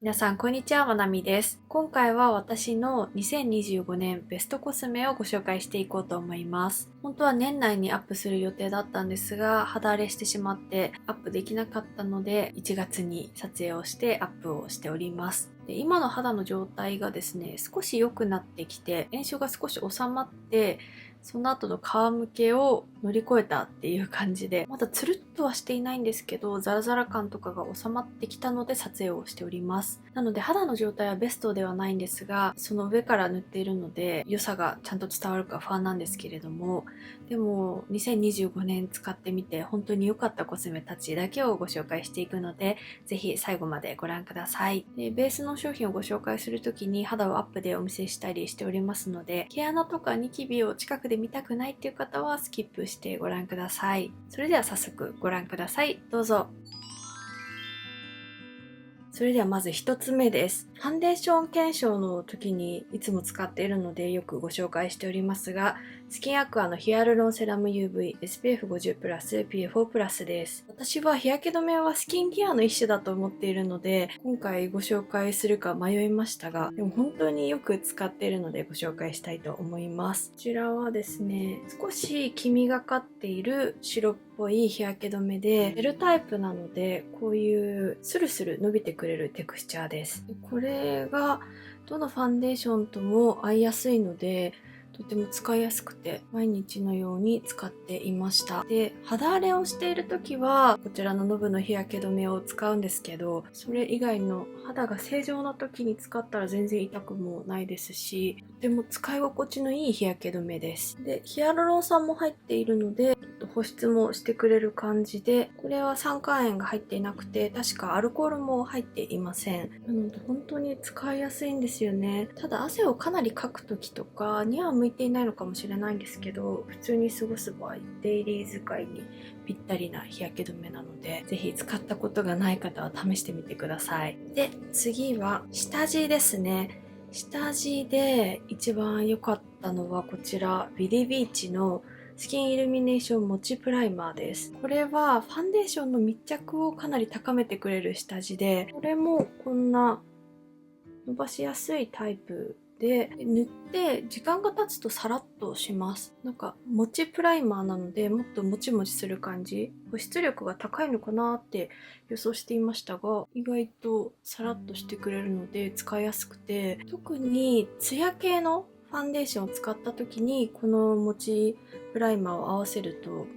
皆さん、こんにちは。まなみです。今回は私の2025年ベストコスメをご紹介していこうと思います。本当は年内にアップする予定だったんですが、肌荒れしてしまってアップできなかったので、1月に撮影をしてアップをしております。で、今の肌の状態がですね、少し良くなってきて、炎症が少し収まって、その後の皮むけを乗り越えたっていう感じで、まだつるっとはしていないんですけど、ザラザラ感とかが収まってきたので撮影をしております。なので肌の状態はベストではないんですが、その上から塗っているので、良さがちゃんと伝わるか不安なんですけれども、でも2025年使ってみて本当に良かったコスメたちだけをご紹介していくので、ぜひ最後までご覧ください。で、ベースの商品をご紹介するときに肌をアップでお見せしたりしておりますので、毛穴とかニキビを近くで見たくないっていう方はスキップしてご覧ください。それでは早速ご覧ください。どうぞ。それではまず一つ目です。ファンデーション検証の時にいつも使っているのでよくご紹介しておりますが、スキンアクアのヒアルロンセラム UV SPF50+PA4+ です。私は日焼け止めはスキンケアの一種だと思っているので、今回ご紹介するか迷いましたが、でも本当によく使っているのでご紹介したいと思います。こちらはですね、少し黄みがかっている白っぽい日焼け止めで、ジェルタイプなので、こういうスルスル伸びてくれるテクスチャーです。これがどのファンデーションとも合いやすいので、とても使いやすくて毎日のように使っていました。で、肌荒れをしている時はこちらのノブの日焼け止めを使うんですけど、それ以外の肌が正常な時に使ったら全然痛くもないですし、とても使い心地のいい日焼け止めです。で、ヒアルロン酸も入っているので保湿もしてくれる感じで、これは酸化塩が入っていなくて、確かアルコールも入っていません。なので本当に使いやすいんですよね。ただ汗をかなりかく時とかには向いていないのかもしれないんですけど、普通に過ごす場合、デイリー使いにぴったりな日焼け止めなので、ぜひ使ったことがない方は試してみてください。で、次は下地ですね。下地で一番良かったのはこちら、ビリビーチのスキンイルミネーションモチプライマーです。これはファンデーションの密着をかなり高めてくれる下地で、これもこんな伸ばしやすいタイプで、塗って時間が経つとサラッとします。なんか、モチプライマーなので、もっともちもちする感じ。保湿力が高いのかなって予想していましたが、意外とサラッとしてくれるので使いやすくて、特にツヤ系のファンデーションを使った時に、このモチプライマーを合わせると、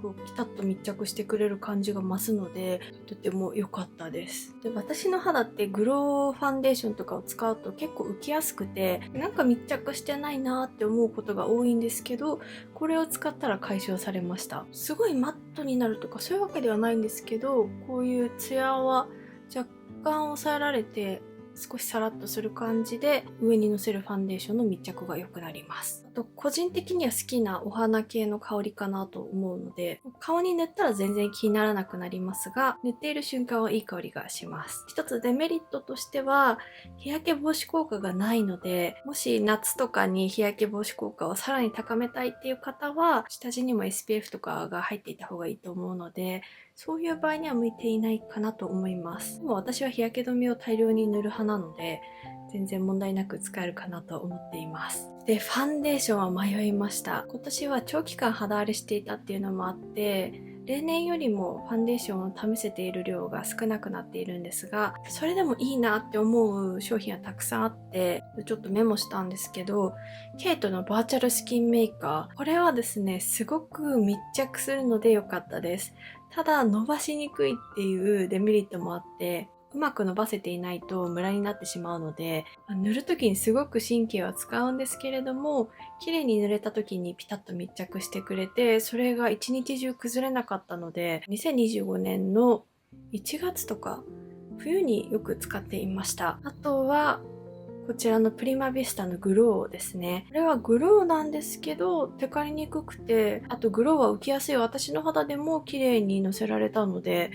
こうピタッと密着してくれる感じが増すので、とても良かったです。で、私の肌ってグローファンデーションとかを使うと結構浮きやすくて、なんか密着してないなーって思うことが多いんですけど、これを使ったら解消されました。すごいマットになるとかそういうわけではないんですけど、こういうツヤは若干抑えられて、少しサラッとする感じで上にのせるファンデーションの密着が良くなります。あと個人的には好きなお花系の香りかなと思うので、顔に塗ったら全然気にならなくなりますが、塗っている瞬間はいい香りがします。一つデメリットとしては日焼け防止効果がないので、もし夏とかに日焼け防止効果をさらに高めたいっていう方は下地にも SPF とかが入っていた方がいいと思うので、そういう場合には向いていないかなと思います。でも私は日焼け止めを大量に塗る派なので、全然問題なく使えるかなと思っています。で、ファンデーションは迷いました。今年は長期間肌荒れしていたっていうのもあって、例年よりもファンデーションを試せている量が少なくなっているんですが、それでもいいなって思う商品はたくさんあって、ちょっとメモしたんですけど、ケイトのバーチャルスキンメーカー。これはですね、すごく密着するので良かったです。ただ、伸ばしにくいっていうデメリットもあって、うまく伸ばせていないとムラになってしまうので、塗るときにすごく神経は使うんですけれども、綺麗に塗れたときにピタッと密着してくれて、それが一日中崩れなかったので、2025年の1月とか冬によく使っていました。あとは、こちらのプリマビスタのグローですね。これはグローなんですけど、テカりにくくて、あとグローは浮きやすい私の肌でも綺麗にのせられたので、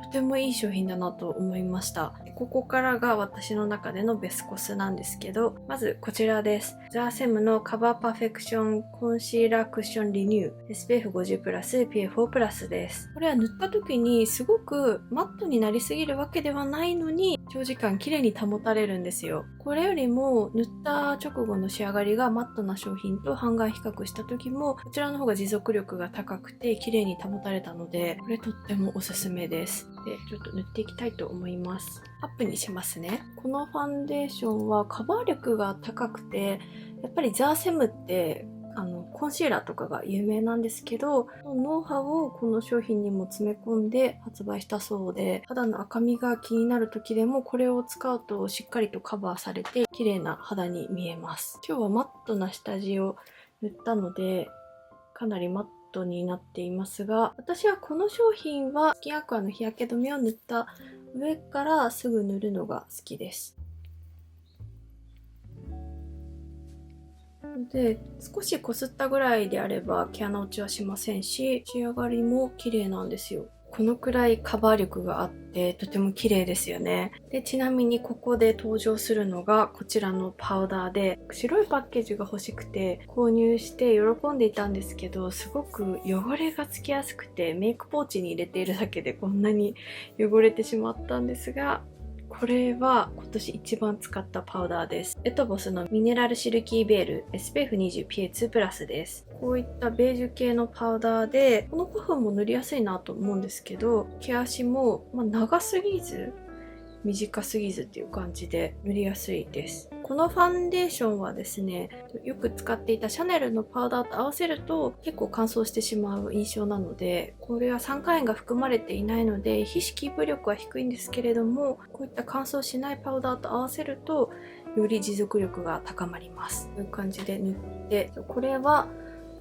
とてもいい商品だなと思いました。ここからが私の中でのベスコスなんですけど、まずこちらです。ザーセムのカバーパフェクションコンシーラークッションリニュー SPF50+PA4+ です。これは塗った時にすごくマットになりすぎるわけではないのに、長時間綺麗に保たれるんですよ。これよりも塗った直後の仕上がりがマットな商品と半眼比較した時もこちらの方が持続力が高くて綺麗に保たれたので、これとってもおすすめです。で、ちょっと塗っていきたいと思います。アップにしますね。このファンデーションはカバー力が高くて、やっぱりザーセムってコンシーラーとかが有名なんですけど、ノウハウをこの商品にも詰め込んで発売したそうで、肌の赤みが気になる時でもこれを使うとしっかりとカバーされて綺麗な肌に見えます。今日はマットな下地を塗ったのでかなりマットになっていますが、私はこの商品はスキンアクアの日焼け止めを塗った上からすぐ塗るのが好きです。で、少しこすったぐらいであれば毛穴落ちはしませんし、仕上がりも綺麗なんですよ。このくらいカバー力があってとても綺麗ですよね。で、ちなみにここで登場するのがこちらのパウダーで、白いパッケージが欲しくて購入して喜んでいたんですけど、すごく汚れがつきやすくてメイクポーチに入れているだけでこんなに汚れてしまったんですが、これは今年一番使ったパウダーです。エトボスのミネラルシルキーベール SPF20PA2 プラスです。こういったベージュ系のパウダーで、この5分も塗りやすいなと思うんですけど、毛足も、長すぎず短すぎずっていう感じで塗りやすいです。このファンデーションはですね、よく使っていたシャネルのパウダーと合わせると結構乾燥してしまう印象なので、これは酸化塩が含まれていないので皮脂キープ力は低いんですけれども、こういった乾燥しないパウダーと合わせるとより持続力が高まります。こういう感じで塗って、これは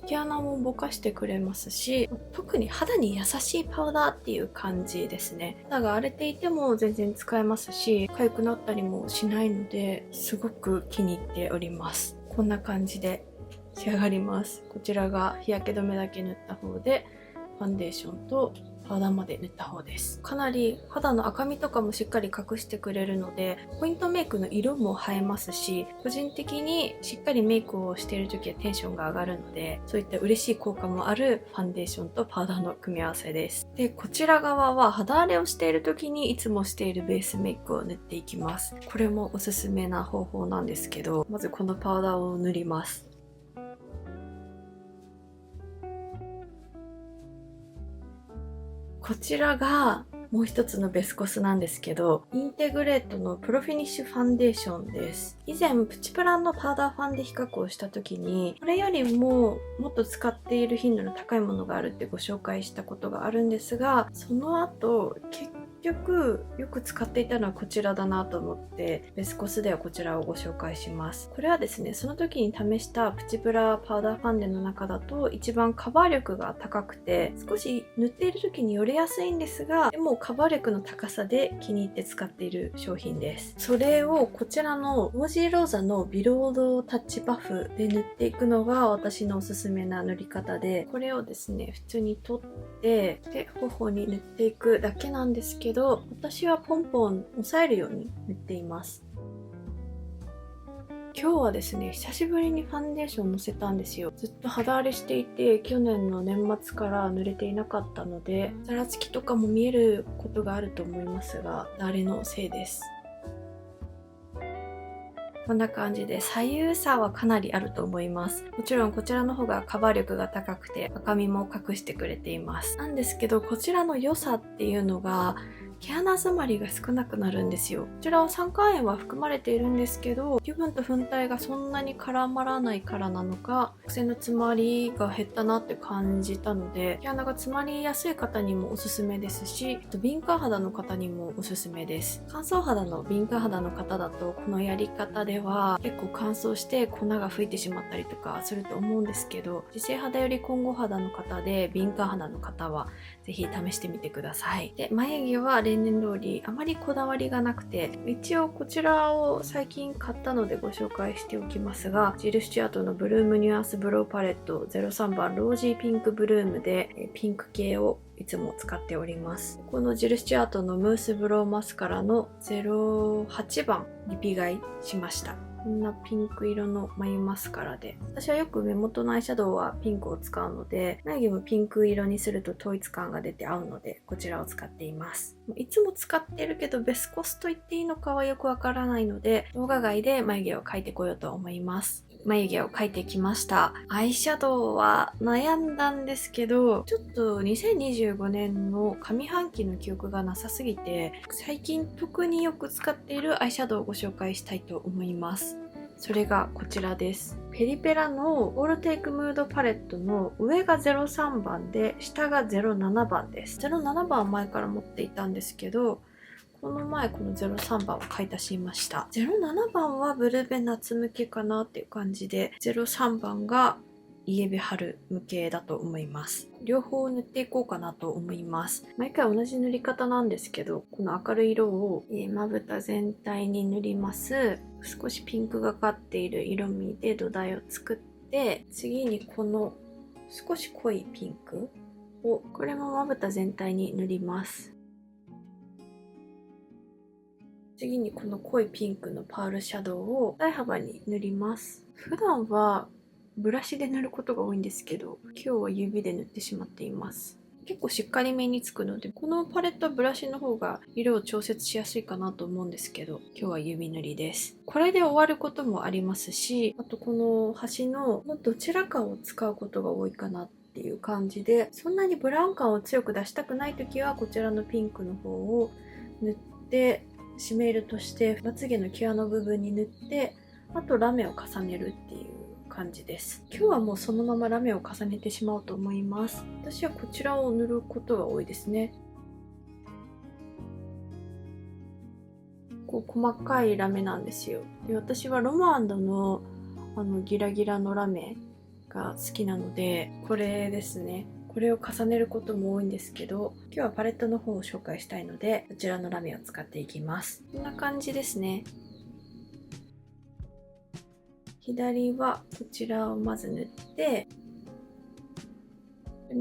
毛穴もぼかしてくれますし、特に肌に優しいパウダーっていう感じですね。肌が荒れていても全然使えますし、痒くなったりもしないので、すごく気に入っております。こんな感じで仕上がります。こちらが日焼け止めだけ塗った方で、ファンデーションとパウダーまで塗った方です。かなり肌の赤みとかもしっかり隠してくれるので、ポイントメイクの色も映えますし、個人的にしっかりメイクをしている時はテンションが上がるので、そういった嬉しい効果もあるファンデーションとパウダーの組み合わせです。で、こちら側は肌荒れをしている時にいつもしているベースメイクを塗っていきます。これもおすすめな方法なんですけど、まずこのパウダーを塗ります。こちらがもう一つのベスコスなんですけど、インテグレートのプロフィニッシュファンデーションです。以前プチプランのパウダーファンで比較をした時に、これよりももっと使っている頻度の高いものがあるってご紹介したことがあるんですが、その後結局よく使っていたのはこちらだなと思って、ベスコスではこちらをご紹介します。これはですね、その時に試したプチプラパウダーファンデの中だと一番カバー力が高くて、少し塗っている時によれやすいんですが、でもカバー力の高さで気に入って使っている商品です。それをこちらのオージーローザのビロードタッチパフで塗っていくのが私のおすすめな塗り方で、これをですね、普通に取ってで頬に塗っていくだけなんですけど、私はポンポン押さえるように塗っています。今日はですね、久しぶりにファンデーションのせたんですよ。ずっと肌荒れしていて、去年の年末から塗れていなかったので、ざらつきとかも見えることがあると思いますが、あれのせいです。こんな感じで左右差はかなりあると思います。もちろんこちらの方がカバー力が高くて赤みも隠してくれています。なんですけど、こちらの良さっていうのが毛穴詰まりが少なくなるんですよ。こちらは酸化塩は含まれているんですけど、油分と粉体がそんなに絡まらないからなのか、角栓の詰まりが減ったなって感じたので、毛穴が詰まりやすい方にもおすすめですし、あと敏感肌の方にもおすすめです。乾燥肌の敏感肌の方だとこのやり方では結構乾燥して粉が吹いてしまったりとかすると思うんですけど、自生肌より混合肌の方で敏感肌の方はぜひ試してみてください。で、眉毛は例年通りあまりこだわりがなくて、一応こちらを最近買ったのでご紹介しておきますが、ジル・スチュアートのブルームニュアンスブローパレット03番ロージーピンクブルームでピンク系をいつも使っております。このジル・スチュアートのムースブローマスカラの08番リピ買いしました。こんなピンク色の眉マスカラで、私はよく目元のアイシャドウはピンクを使うので、眉毛もピンク色にすると統一感が出て合うので、こちらを使っています。いつも使ってるけどベスコスと言っていいのかはよくわからないので、動画外で眉毛を描いてこようと思います。眉毛を描いてきました。アイシャドウは悩んだんですけど、ちょっと2025年の上半期の記憶がなさすぎて、最近特によく使っているアイシャドウをご紹介したいと思います。それがこちらです。ペリペラのオールテイクムードパレットの上が03番で下が07番です。07番は前から持っていたんですけど、この前この03番を買い足しました。07番はブルベ夏向けかなっていう感じで、03番がイエベ春向けだと思います。両方塗っていこうかなと思います。毎回同じ塗り方なんですけど、この明るい色をまぶた全体に塗ります。少しピンクがかっている色味で土台を作って、次にこの少し濃いピンクを、これもまぶた全体に塗ります。次にこの濃いピンクのパールシャドウを大幅に塗ります。普段はブラシで塗ることが多いんですけど、今日は指で塗ってしまっています。結構しっかりめにつくので、このパレットはブラシの方が色を調節しやすいかなと思うんですけど、今日は指塗りです。これで終わることもありますし、あとこの端のどちらかを使うことが多いかなっていう感じで、そんなにブラウン感を強く出したくないときはこちらのピンクの方を塗ってシメールとしてまつげの際の部分に塗って、あとラメを重ねるっていう感じです。今日はもうそのままラメを重ねてしまおうと思います。私はこちらを塗ることが多いですね。こう細かいラメなんですよ。で、私はロマンドのギラギラのラメが好きなので、これですね。これを重ねることも多いんですけど、今日はパレットの方を紹介したいので、こちらのラメを使っていきます。こんな感じですね。左はこちらをまず塗って、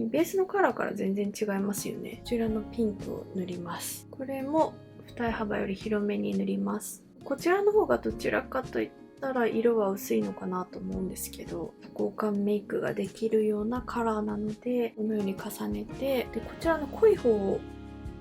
ベースのカラーから全然違いますよね。こちらのピンクを塗ります。これも二重幅より広めに塗ります。こちらの方がどちらかといったら色は薄いのかなと思うんですけど、多幸感メイクができるようなカラーなので、このように重ねて、でこちらの濃い方を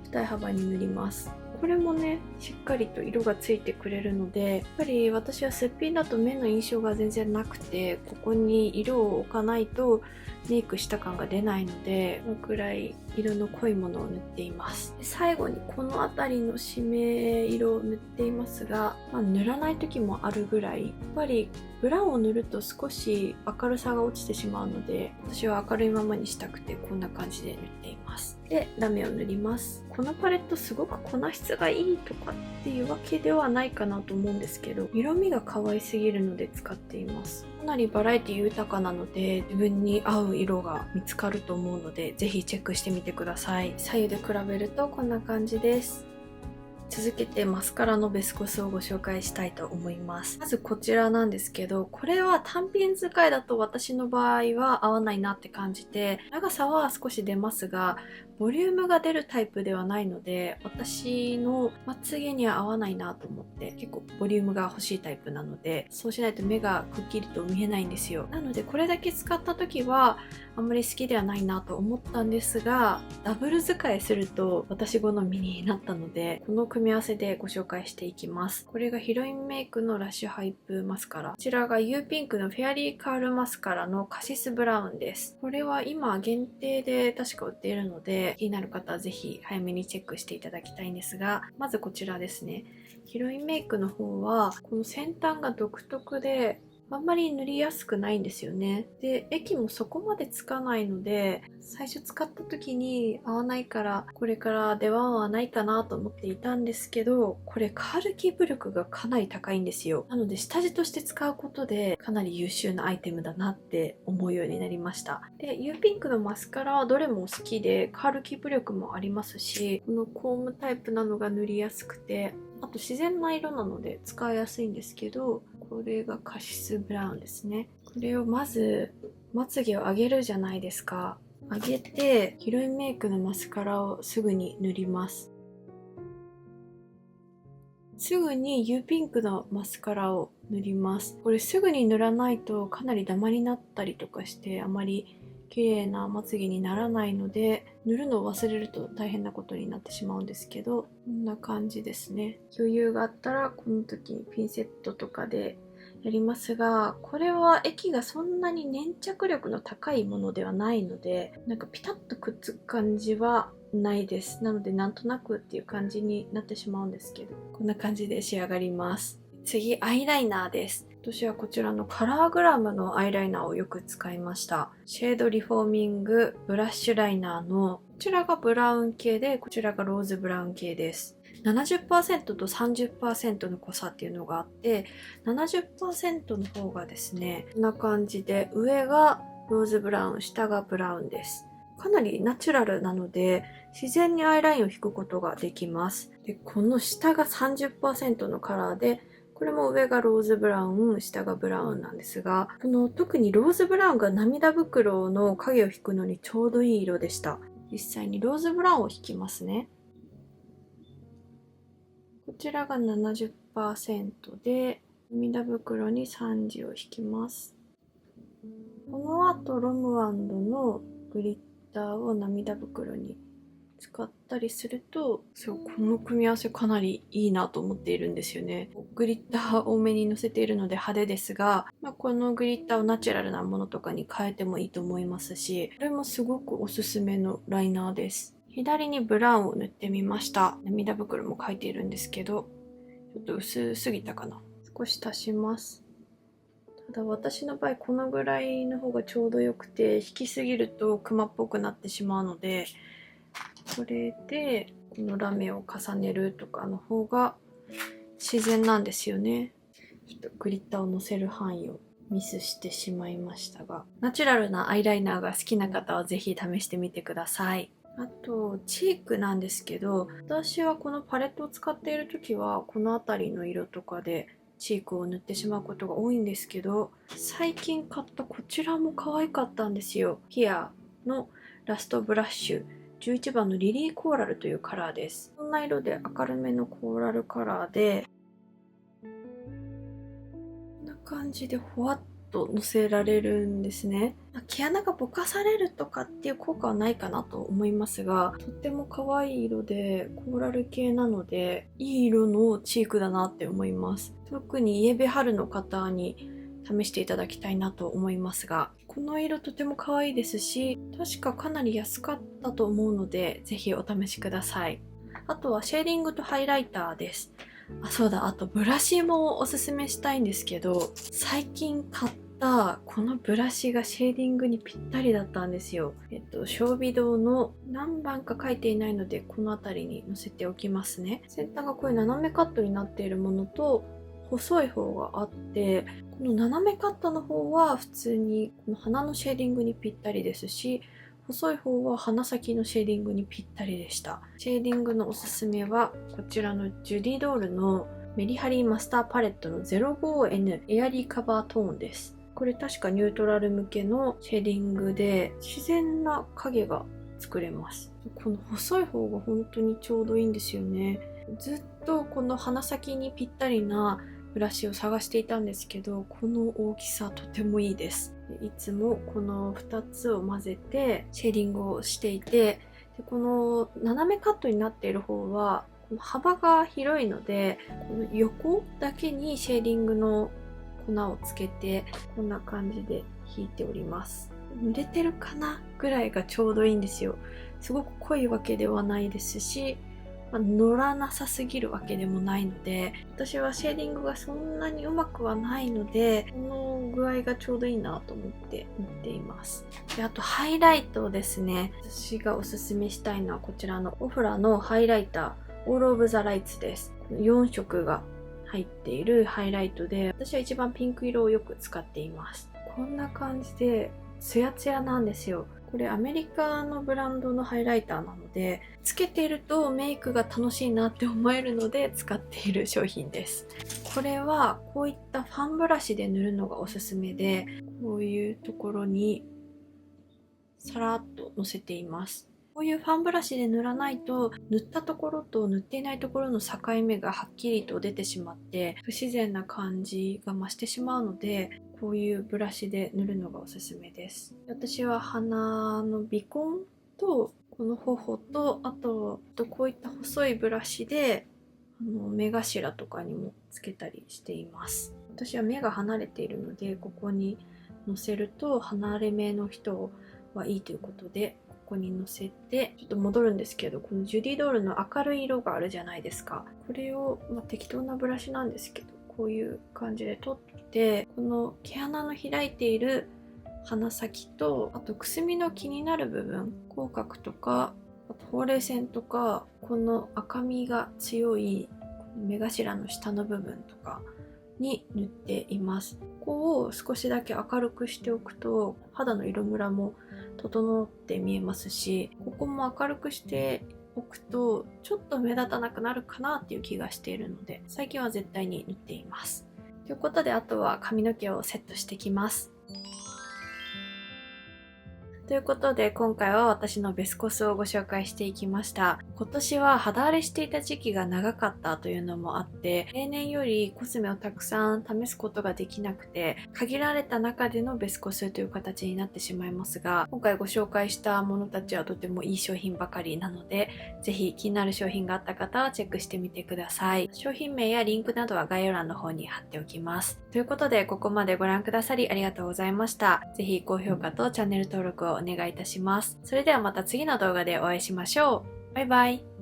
二重幅に塗ります。これもね、しっかりと色がついてくれるので、やっぱり私はすっぴんだと目の印象が全然なくて、ここに色を置かないとメイクした感が出ないので、このくらい色の濃いものを塗っています。最後にこの辺りの締め色を塗っていますが、塗らない時もあるぐらい、やっぱりブラウンを塗ると少し明るさが落ちてしまうので、私は明るいままにしたくてこんな感じで塗っています。で、ラメを塗ります。このパレットすごく粉質がいいとかっていうわけではないかなと思うんですけど、色味が可愛すぎるので使っています。かなりバラエティ豊かなので、自分に合う色が見つかると思うので、ぜひチェックしてみてください。左右で比べるとこんな感じです。続けてマスカラのベスコスをご紹介したいと思います。まずこちらなんですけど、これは単品使いだと私の場合は合わないなって感じて、長さは少し出ますが、ボリュームが出るタイプではないので、私のまつげには合わないなと思って、結構ボリュームが欲しいタイプなので、そうしないと目がくっきりと見えないんですよ。なのでこれだけ使った時はあんまり好きではないなと思ったんですが、ダブル使いすると私好みになったので、この組み合わせでご紹介していきます。これがヒロインメイクのラッシュハイプマスカラ。こちらが U ピンクのフェアリーカールマスカラのカシスブラウンです。これは今限定で確か売っているので、気になる方はぜひ早めにチェックしていただきたいんですが、まずこちらですね。ヒロインメイクの方は、この先端が独特で、あんまり塗りやすくないんですよね。で、液もそこまでつかないので、最初使った時に合わないから、これから出番はないかなと思っていたんですけど、これカールキープ力がかなり高いんですよ。なので下地として使うことで、かなり優秀なアイテムだなって思うようになりました。で、U ピンクのマスカラはどれも好きで、カールキープ力もありますし、このコームタイプなのが塗りやすくて、あと自然な色なので使いやすいんですけど、これがカシスブラウンですね。これをまずまつげを上げるじゃないですか。上げてヒロインメイクのマスカラをすぐに塗ります。すぐに U ピンクのマスカラを塗ります。これすぐに塗らないとかなりダマになったりとかしてあまり綺麗なまつげにならないので、塗るのを忘れると大変なことになってしまうんですけど、こんな感じですね。余裕があったらこの時にピンセットとかでやりますが、これは液がそんなに粘着力の高いものではないので、なんかピタッとくっつく感じはないです。なのでなんとなくっていう感じになってしまうんですけど、こんな感じで仕上がります。次、アイライナーです。私はこちらのカラーグラムのアイライナーをよく使いました。シェードリフォーミングブラッシュライナーの、こちらがブラウン系で、こちらがローズブラウン系です。70% と 30% の濃さっていうのがあって、70% の方がですね、こんな感じで、上がローズブラウン、下がブラウンです。かなりナチュラルなので、自然にアイラインを引くことができます。で、この下が 30% のカラーで、これも上がローズブラウン、下がブラウンなんですが、この特にローズブラウンが涙袋の影を引くのにちょうどいい色でした。実際にローズブラウンを引きますね。こちらが 70% で、涙袋に3時を引きます。この後、ロムワンドのグリッターを涙袋に使ったりすると、そう、この組み合わせかなりいいなと思っているんですよね。グリッター多めに乗せているので派手ですが、このグリッターをナチュラルなものとかに変えてもいいと思いますし、これもすごくおすすめのライナーです。左にブラウンを塗ってみました。涙袋も描いているんですけど、ちょっと薄すぎたかな。少し足します。ただ私の場合このぐらいの方がちょうどよくて、引きすぎるとクマっぽくなってしまうので、これでこのラメを重ねるとかの方が自然なんですよね。ちょっとグリッターをのせる範囲をミスしてしまいましたが、ナチュラルなアイライナーが好きな方はぜひ試してみてください。あとチークなんですけど、私はこのパレットを使っている時はこの辺りの色とかでチークを塗ってしまうことが多いんですけど、最近買ったこちらも可愛かったんですよ。ヒアのラストブラッシュ11番のリリーコーラルというカラーです。こんな色で明るめのコーラルカラーで、こんな感じでほわっとのせられるんですね。毛穴がぼかされるとかっていう効果はないかなと思いますが、とっても可愛い色でコーラル系なので、いい色のチークだなって思います。特にイエベ春の方に試していただきたいなと思いますが、この色とても可愛いですし、確かかなり安かったと思うので、ぜひお試しください。あとはシェーディングとハイライターです。そうだ、あとブラシもおすすめしたいんですけど、最近買ったこのブラシがシェーディングにぴったりだったんですよ。小微堂の何番か書いていないので、この辺りに載せておきますね。先端がこういう斜めカットになっているものと、細い方があって、この斜めカットの方は普通にこの鼻のシェーディングにぴったりですし、細い方は鼻先のシェーディングにぴったりでした。シェーディングのおすすめはこちらのジュディドールのメリハリマスターパレットの 05N エアリーカバートーンです。これ確かニュートラル向けのシェーディングで自然な影が作れます。この細い方が本当にちょうどいいんですよね。ずっとこの鼻先にぴったりなブラシを探していたんですけど、この大きさとてもいいです。いつもこの2つを混ぜてシェーディングをしていて、でこの斜めカットになっている方は幅が広いので、この横だけにシェーディングの粉をつけてこんな感じで引いております。塗れてるかなぐらいがちょうどいいんですよ。すごく濃いわけではないですし、乗らなさすぎるわけでもないので、私はシェーディングがそんなにうまくはないので、この具合がちょうどいいなと思って塗っています。で、あとハイライトですね。私がおすすめしたいのはこちらのオフラのハイライター、オールオブザライツです。4色が入っているハイライトで、私は一番ピンク色をよく使っています。こんな感じでツヤツヤなんですよ。これアメリカのブランドのハイライターなので、つけているとメイクが楽しいなって思えるので使っている商品です。これはこういったファンブラシで塗るのがおすすめで、こういうところにさらっとのせています。こういうファンブラシで塗らないと、塗ったところと塗っていないところの境目がはっきりと出てしまって、不自然な感じが増してしまうので、こういうブラシで塗るのがおすすめです。私は鼻の鼻根とこの頬と、あとこういった細いブラシで目頭とかにもつけたりしています。私は目が離れているので、ここにのせると離れ目の人はいいということで、ここにのせて、ちょっと戻るんですけど、このジュディドールの明るい色があるじゃないですか。これを、適当なブラシなんですけど、こういう感じで取って、この毛穴の開いている鼻先と、あとくすみの気になる部分、口角とか、あとほうれい線とか、この赤みが強い目頭の下の部分とかに塗っています。ここを少しだけ明るくしておくと肌の色ムラも整って見えますし、ここも明るくしておくとちょっと目立たなくなるかなっていう気がしているので、最近は絶対に塗っています。ということで、あとは髪の毛をセットしてきます。ということで、今回は私のベスコスをご紹介していきました。今年は肌荒れしていた時期が長かったというのもあって、例年よりコスメをたくさん試すことができなくて、限られた中でのベスコスという形になってしまいますが、今回ご紹介したものたちはとてもいい商品ばかりなので、ぜひ気になる商品があった方はチェックしてみてください。商品名やリンクなどは概要欄の方に貼っておきます。ということで、ここまでご覧くださりありがとうございました。ぜひ高評価とチャンネル登録をお願いいたします。それではまた次の動画でお会いしましょう。バイバイ。